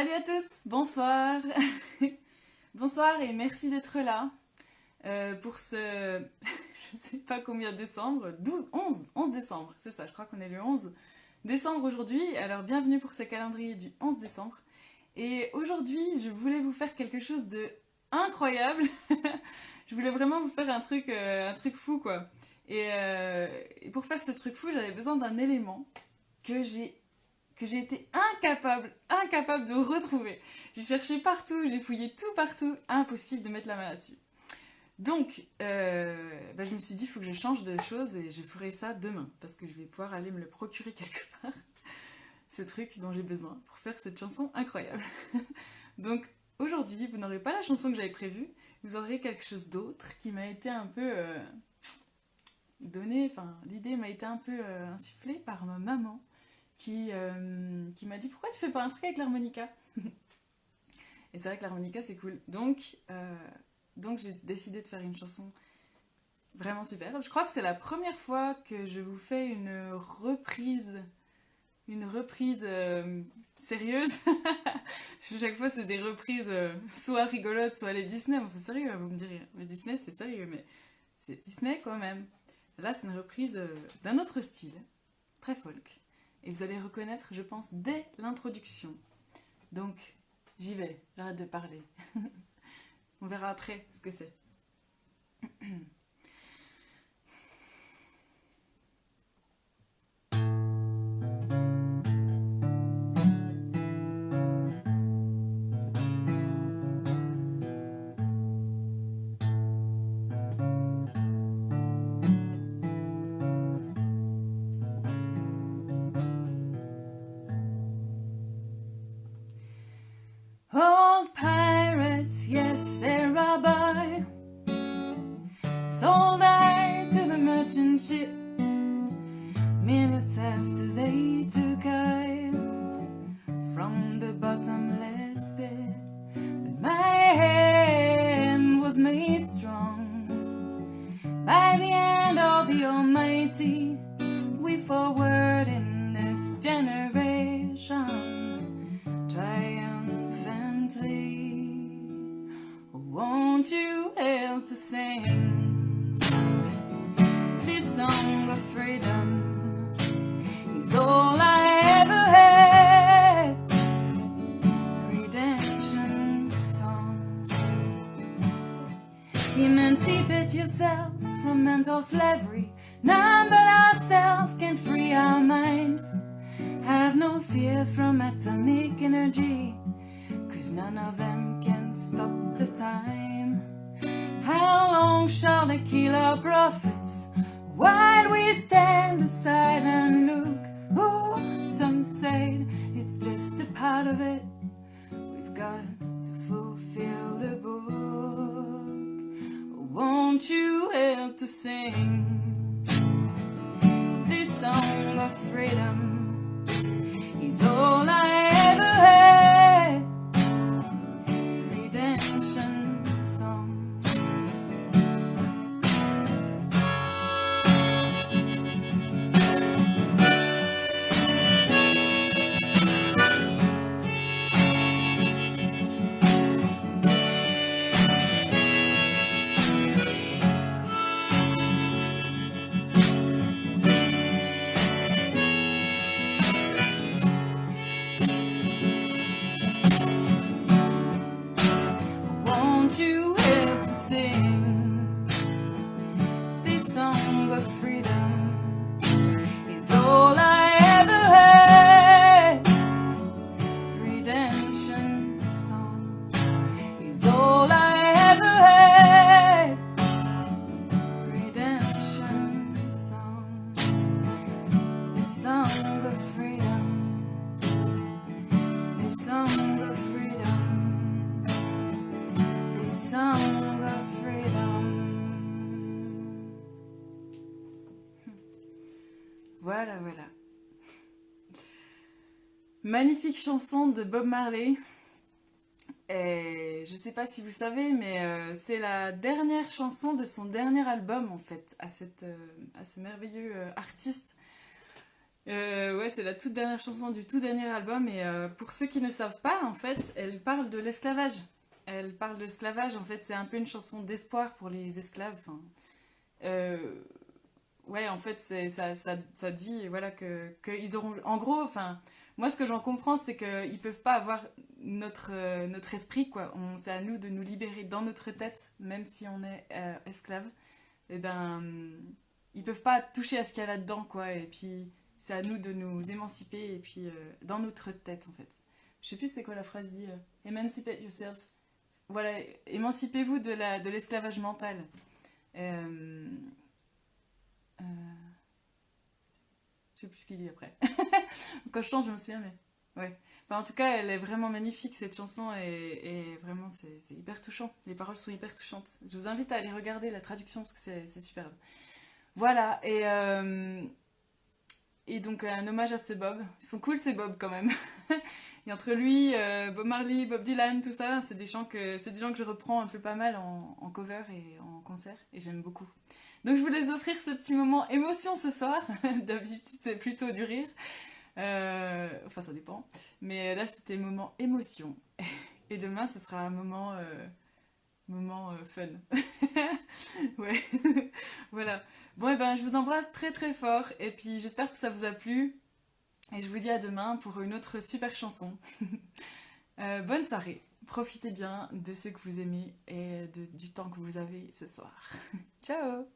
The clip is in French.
Salut à tous, bonsoir. Bonsoir et merci d'être là pour ce, je sais pas combien de décembre, 12, 11 décembre, c'est ça, je crois qu'on est le 11 décembre aujourd'hui. Alors bienvenue pour ce calendrier du 11 décembre. Et aujourd'hui, je voulais vous faire quelque chose de incroyable. Je voulais vraiment vous faire un truc fou quoi. Et pour faire ce truc fou, j'avais besoin d'un élément que j'ai été incapable de retrouver. J'ai cherché partout, j'ai fouillé tout partout, impossible de mettre la main là-dessus. Donc, je me suis dit, il faut que je change de choses et je ferai ça demain, parce que je vais pouvoir aller me le procurer quelque part, ce truc dont j'ai besoin pour faire cette chanson incroyable. Donc, aujourd'hui, vous n'aurez pas la chanson que j'avais prévue, vous aurez quelque chose d'autre qui m'a été un peu donné, enfin, l'idée m'a été un peu insufflée par ma maman qui m'a dit pourquoi tu fais pas un truc avec l'harmonica. Et c'est vrai que l'harmonica c'est cool. Donc j'ai décidé de faire une chanson vraiment super. Je crois que c'est la première fois que je vous fais une reprise sérieuse. Chaque fois c'est des reprises soit rigolotes, soit les Disney. Bon, c'est sérieux, vous me direz. Mais Disney c'est sérieux, mais c'est Disney quand même. Là c'est une reprise d'un autre style, très folk. Et vous allez reconnaître, je pense, dès l'introduction. Donc, j'y vais, j'arrête de parler. On verra après ce que c'est. Old pirates, yes, they're a by. Sold I to the merchant ship minutes after they took I from the bottomless pit. But my hand was made strong by the hand of the Almighty. We forward in this generation triumphantly. Won't you help to sing this song of freedom? Is all I ever had. Redemption song. Emancipate yourself from mental slavery. None but ourselves can free our minds. Have no fear from atomic energy, 'cause none of them can stop the time. How long shall they kill our prophets while we stand aside and look? Oh, some say it's just a part of it. We've got to fulfill the book. Won't you help to sing this song of freedom? Is all I ever had. Redemption song. Won't you help to sing this song of freedom? It's all I ever had. Redemption song is all I ever had. Redemption song. This song of freedom. This song of freedom. Song of freedom. Voilà. Magnifique chanson de Bob Marley. Et je sais pas si vous savez, mais c'est la dernière chanson de son dernier album en fait, à ce merveilleux artiste Ouais, c'est la toute dernière chanson du tout dernier album. Et pour ceux qui ne savent pas, en fait, elle parle de l'esclavage. Elle parle de l'esclavage. En fait, c'est un peu une chanson d'espoir pour les esclaves. Enfin, euh, ouais, en fait, ça dit voilà que ils auront. En gros, enfin, moi, ce que j'en comprends, c'est qu'ils peuvent pas avoir notre esprit, quoi. C'est à nous de nous libérer dans notre tête, même si on est esclave. Et ben, ils peuvent pas toucher à ce qu'il y a là-dedans, quoi. Et puis, c'est à nous de nous émanciper, et puis, dans notre tête, en fait. Je sais plus c'est quoi la phrase dit. Emancipate yourselves. Voilà, émancipez-vous de l'esclavage mental. Euh, euh, je sais plus ce qu'il dit après. Quand je chante, je me souviens, mais ouais. Enfin, en tout cas, elle est vraiment magnifique cette chanson et vraiment c'est hyper touchant. Les paroles sont hyper touchantes. Je vous invite à aller regarder la traduction parce que c'est superbe. Voilà, et donc un hommage à ce Bob. Ils sont cool ces Bob quand même. Et entre lui, Bob Marley, Bob Dylan, tout ça, c'est des gens que je reprends un peu pas mal en cover et en concert et j'aime beaucoup. Donc je voulais vous offrir ce petit moment émotion ce soir. D'habitude c'est plutôt du rire. Enfin ça dépend. Mais là c'était moment émotion. Et demain ce sera un moment fun. Ouais. Voilà. Bon et ben je vous embrasse très très fort et puis j'espère que ça vous a plu. Et je vous dis à demain pour une autre super chanson. Bonne soirée. Profitez bien de ce que vous aimez et du temps que vous avez ce soir. Ciao